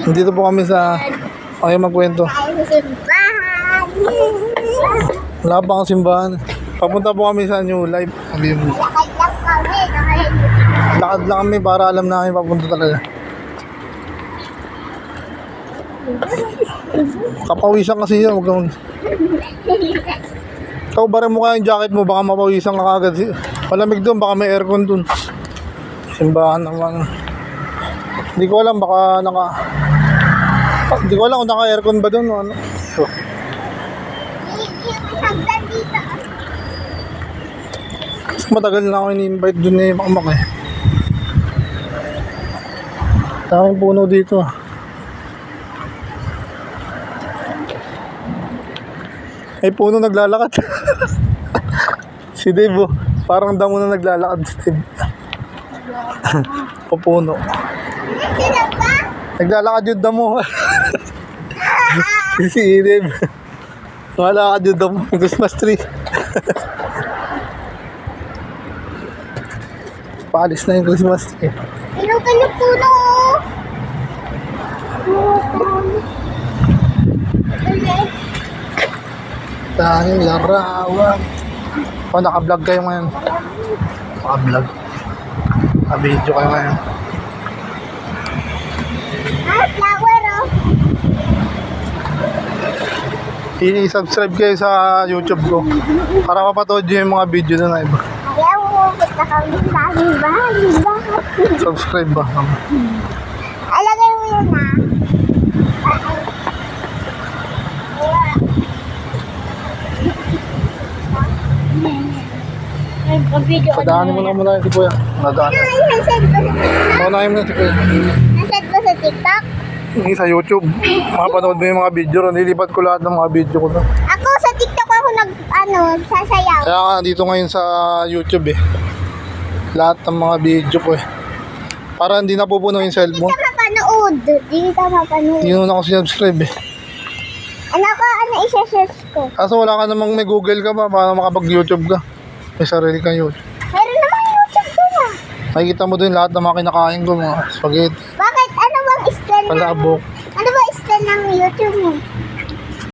Dito po kami sa... Okay, magkwento. Wala pa akong simbahan. Papunta po kami sa New Life. Lakad lang kami para alam namin papunta talaga. Kapawisan kasi yun. Huwag kang... Ikaw ba rin mo kaya yung jacket mo? Baka mapawisan ka agad. Malamig doon. Baka may aircon doon. Simbahan naman. Hindi ko alam. Baka naka... Hindi ko alam kung naka-aircon ba doon o ano. So. Matagal na ako ini-invite doon eh. Makumak eh. Daming puno dito. Ay puno naglalakad. Si Dave oh. Parang damo na naglalakad si Dave. Papuno. Naglalakad yung damo. Si Dave. Naglalakad yung damo. Christmas tree. Paalis na yung Christmas tree. Pinutulog puno. Tanging larawan. Oh, naka-vlog kayo ngayon. Naka-vlog. Naka-video kayo ngayon. Flower oh. I-subscribe kayo sa YouTube ko para mapatood nyo yung mga video na iba. Ayaw mo, punta kami sa aming bahay. Subscribe ba? Alagay mo yun na. Padaanin mo na muna si Kuya. Nadaan. Nasend ko sa Paunahin mo na si Kuya. Nasend ko sa TikTok. Yung sa YouTube. Mapanood mo yung mga video ron. Nilipat ko lahat ng mga video ko doon. Ako sa TikTok ako sasayaw. Kaya nga dito ngayon sa YouTube eh. Lahat ng mga video ko eh. Para hindi napupuno yung Hindi cellphone. ka mapanood. Hindi ka mapanood. Hindi naman ako sinubscribe eh. Ano isa-search ko? Kaso wala ka namang may Google ka ba para makapag-YouTube ka. May sarili kang YouTube. Meron naman YouTube ko na. Makikita mo din lahat ng mga kinakain ko. Mga spaghetti, Bakit? Ano bang style ng... palabok. Ano ba style ng YouTube mo?